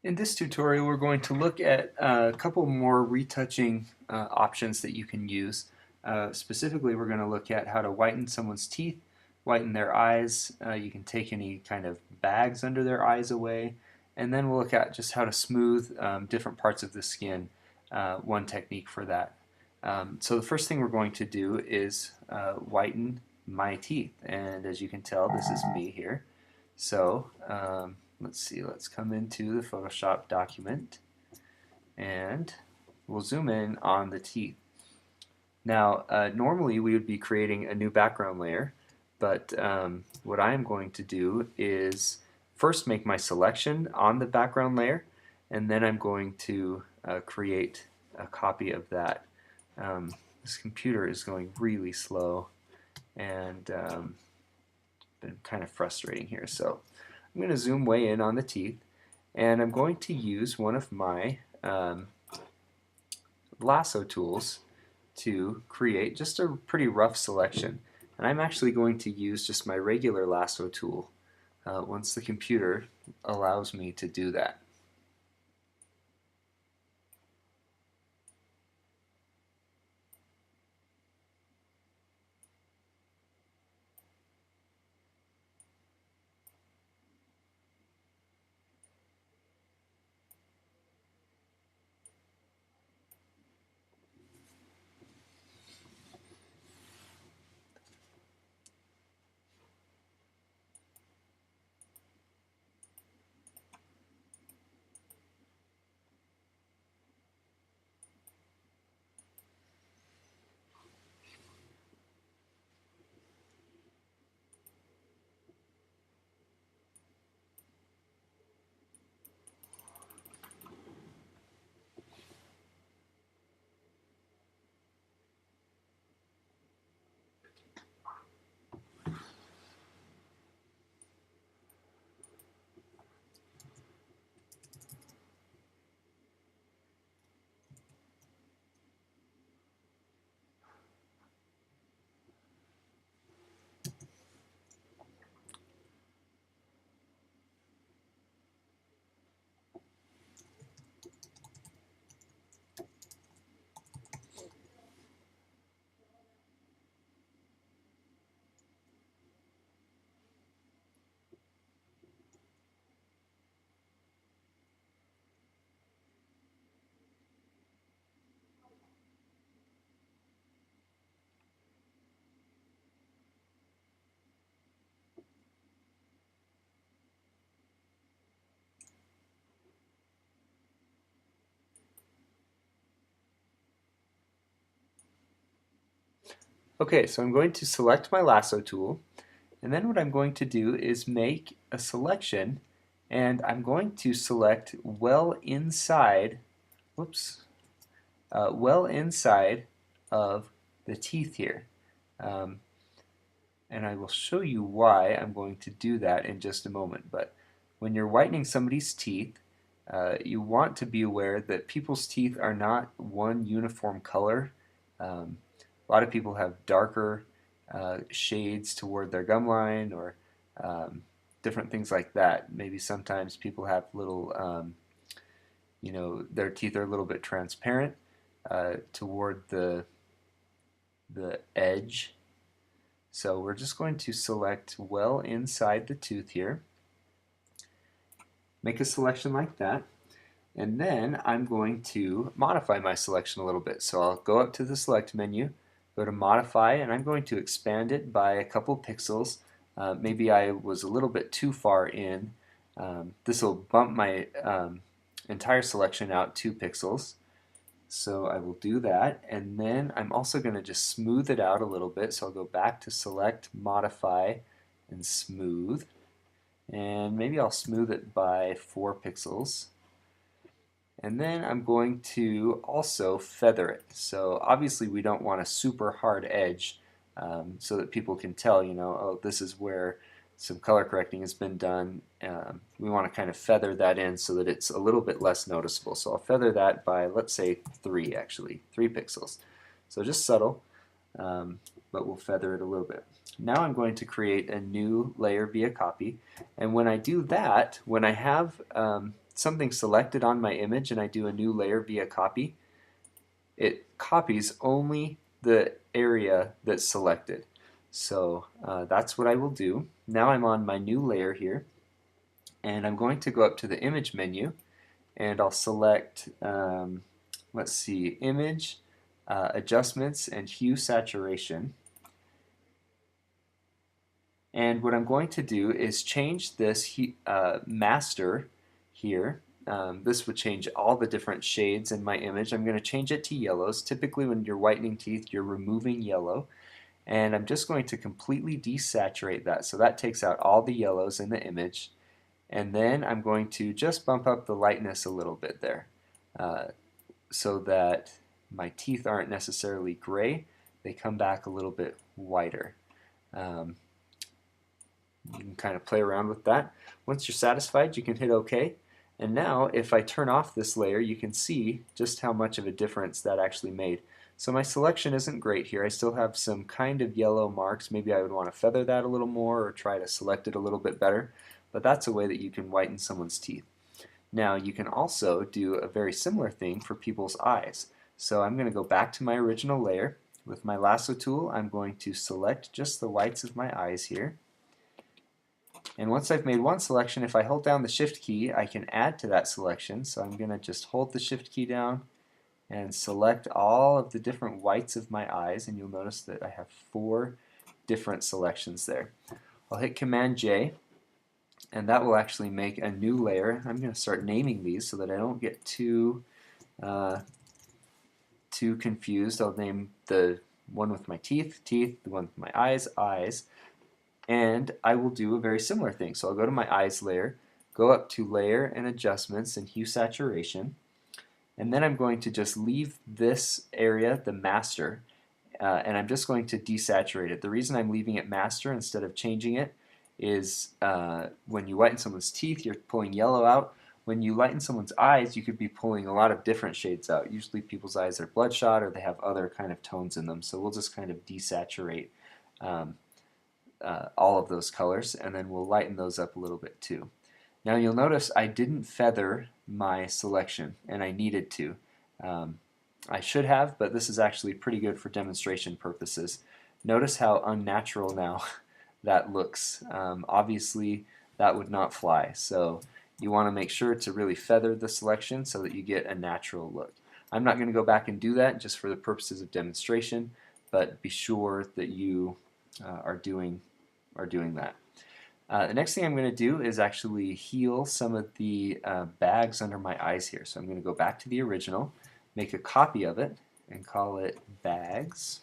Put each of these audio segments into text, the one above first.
In this tutorial, we're going to look at a couple more retouching options that you can use. Specifically, we're going to look at how to whiten someone's teeth, whiten their eyes. You can take any kind of bags under their eyes away, and then we'll look at just how to smooth different parts of the skin, one technique for that. So the first thing we're going to do is whiten my teeth, and as you can tell, this is me here. So let's see, let's come into the Photoshop document and we'll zoom in on the teeth. Now, normally we would be creating a new background layer, but what I am going to do is first make my selection on the background layer, and then I'm going to create a copy of that. This computer is going really slow and been kind of frustrating here. So I'm going to zoom way in on the teeth, and I'm going to use one of my lasso tools to create just a pretty rough selection. And I'm actually going to use just my regular lasso tool once the computer allows me to do that. Okay, so I'm going to select my lasso tool, and then what I'm going to do is make a selection, and I'm going to select well inside, whoops, well inside of the teeth here. Um, and I will show you why I'm going to do that in just a moment. But when you're whitening somebody's teeth, you want to be aware that people's teeth are not one uniform color. A lot of people have darker shades toward their gum line or different things like that. Maybe sometimes people have little, their teeth are a little bit transparent toward the edge. So we're just going to select well inside the tooth here. Make a selection like that. And then I'm going to modify my selection a little bit. So I'll go up to the select menu, go to modify, and I'm going to expand it by a couple pixels. Maybe I was a little bit too far in. This will bump my entire selection out 2 pixels. So I will do that, and then I'm also going to just smooth it out a little bit. So I'll go back to select, modify, and smooth. And maybe I'll smooth it by 4 pixels. And then I'm going to also feather it. So obviously we don't want a super hard edge so that people can tell, oh, this is where some color correcting has been done. We want to kind of feather that in so that it's a little bit less noticeable. So I'll feather that by, let's say, 3 pixels. So just subtle, but we'll feather it a little bit. Now I'm going to create a new layer via copy, and when I do that, when I have something selected on my image and I do a new layer via copy, it copies only the area that's selected. So that's what I will do. Now I'm on my new layer here, and I'm going to go up to the image menu, and I'll select, let's see, image, adjustments, and hue saturation. And what I'm going to do is change this master here. This would change all the different shades in my image. I'm going to change it to yellows. Typically when you're whitening teeth, you're removing yellow. And I'm just going to completely desaturate that. So that takes out all the yellows in the image. And then I'm going to just bump up the lightness a little bit there so that my teeth aren't necessarily gray. They come back a little bit whiter. You can kind of play around with that. Once you're satisfied, you can hit OK. And now, if I turn off this layer, you can see just how much of a difference that actually made. So my selection isn't great here. I still have some kind of yellow marks. Maybe I would want to feather that a little more or try to select it a little bit better. But that's a way that you can whiten someone's teeth. Now, you can also do a very similar thing for people's eyes. So I'm going to go back to my original layer. With my lasso tool, I'm going to select just the whites of my eyes here. And once I've made one selection, if I hold down the shift key, I can add to that selection. So I'm going to just hold the shift key down and select all of the different whites of my eyes, and you'll notice that I have 4 different selections there. I'll hit Command J, and that will actually make a new layer. I'm going to start naming these so that I don't get too confused. I'll name the one with my teeth, teeth, the one with my eyes, eyes. And I will do a very similar thing. So I'll go to my eyes layer, go up to layer and adjustments and hue saturation, and then I'm going to just leave this area, the master, and I'm just going to desaturate it. The reason I'm leaving it master instead of changing it is when you whiten someone's teeth, you're pulling yellow out. When you lighten someone's eyes, you could be pulling a lot of different shades out. Usually people's eyes are bloodshot or they have other kind of tones in them, so we'll just kind of desaturate all of those colors, and then we'll lighten those up a little bit too. Now you'll notice I didn't feather my selection, and I needed to. I should have, but this is actually pretty good for demonstration purposes. Notice how unnatural now that looks. Obviously that would not fly, so you want to make sure to really feather the selection so that you get a natural look. I'm not going to go back and do that just for the purposes of demonstration, but be sure that you are doing that. The next thing I'm going to do is actually heal some of the bags under my eyes here. So I'm going to go back to the original, make a copy of it, and call it bags.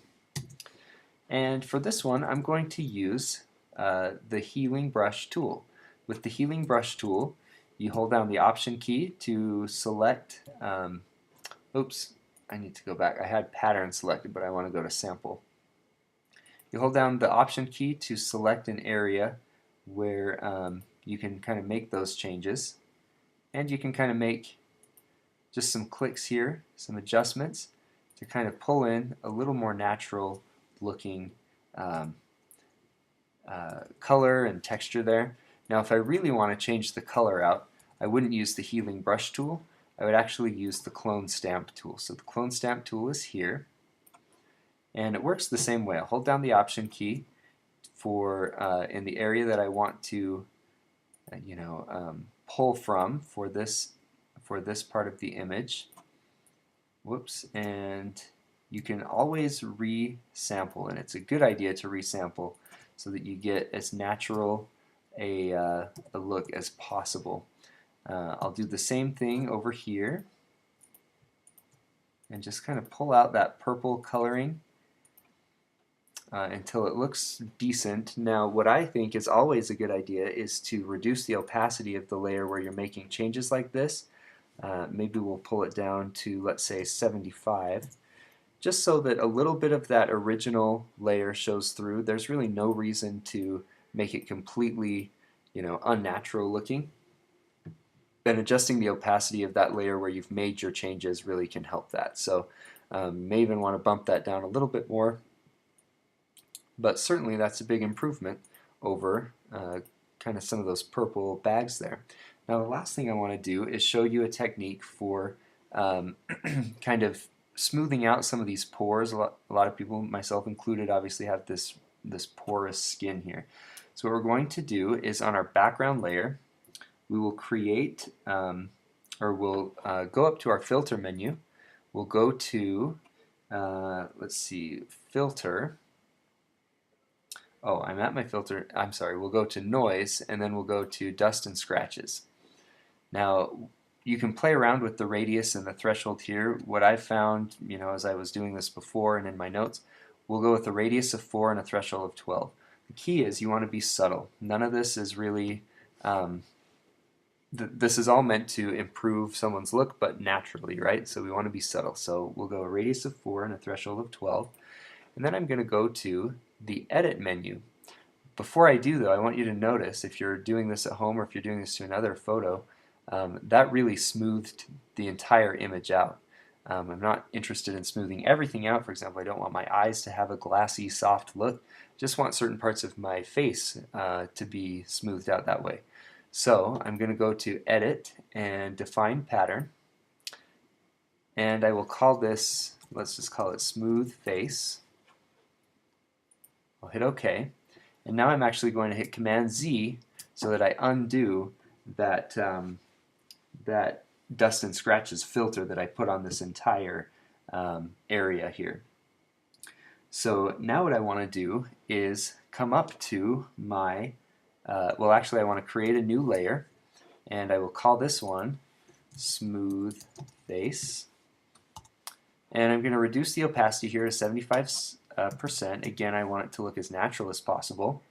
And for this one, I'm going to use the healing brush tool. With the healing brush tool, you hold down the option key to select, oops, I need to go back. I had pattern selected, but I want to go to sample. You hold down the option key to select an area where you can kind of make those changes, and you can kind of make just some clicks here, some adjustments to kind of pull in a little more natural looking color and texture there. Now if I really want to change the color out, I wouldn't use the healing brush tool. I would actually use the clone stamp tool. So the clone stamp tool is here. And it works the same way. I'll hold down the option key for in the area that I want to, pull from for this part of the image. Whoops! And you can always resample, and it's a good idea to resample so that you get as natural a look as possible. I'll do the same thing over here, and just kind of pull out that purple coloring. Until it looks decent. Now what I think is always a good idea is to reduce the opacity of the layer where you're making changes like this. Maybe we'll pull it down to, let's say, 75, just so that a little bit of that original layer shows through. There's really no reason to make it completely unnatural looking. And adjusting the opacity of that layer where you've made your changes really can help that. So you may even want to bump that down a little bit more. But certainly that's a big improvement over kind of some of those purple bags there. Now the last thing I want to do is show you a technique for um, kind of smoothing out some of these pores. A lot of people, myself included, obviously have this porous skin here. So what we're going to do is on our background layer, we will create, or we'll go up to our filter menu. We'll go to, let's see, filter. Oh, I'm at my filter. I'm sorry. We'll go to noise, and then we'll go to dust and scratches. Now, you can play around with the radius and the threshold here. What I found, as I was doing this before and in my notes, we'll go with a radius of 4 and a threshold of 12. The key is you want to be subtle. None of this is really, this is all meant to improve someone's look, but naturally, right? So we want to be subtle. So we'll go a radius of 4 and a threshold of 12. And then I'm going to go to the Edit menu. Before I do, though, I want you to notice, if you're doing this at home or if you're doing this to another photo, that really smoothed the entire image out. I'm not interested in smoothing everything out. For example, I don't want my eyes to have a glassy, soft look. Just want certain parts of my face to be smoothed out that way. So I'm going to go to Edit and Define Pattern. And I will call this, let's just call it Smooth Face. I'll hit OK. And now I'm actually going to hit Command Z so that I undo that, that dust and scratches filter that I put on this entire area here. So now what I want to do is come up to my, well actually I want to create a new layer, and I will call this one Smooth Face. And I'm going to reduce the opacity here to 75%. Again, I want it to look as natural as possible.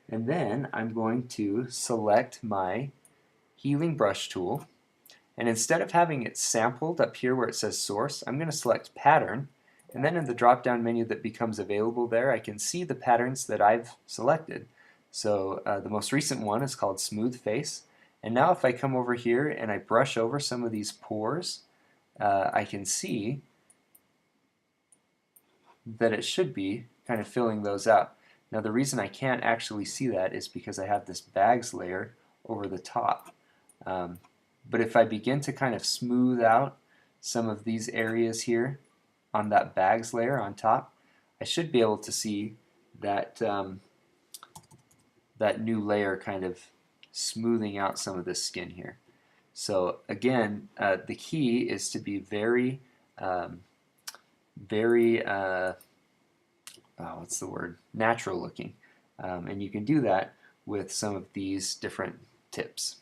And then I'm going to select my healing brush tool. And instead of having it sampled up here where it says source, I'm going to select pattern. And then in the drop-down menu that becomes available there, I can see the patterns that I've selected. So the most recent one is called Smooth Face. And now if I come over here and I brush over some of these pores, I can see that it should be kind of filling those out. Now the reason I can't actually see that is because I have this bags layer over the top. But if I begin to kind of smooth out some of these areas here on that bags layer on top, I should be able to see that, that new layer kind of smoothing out some of this skin here. So again, the key is to be very what's the word? Natural looking. And you can do that with some of these different tips.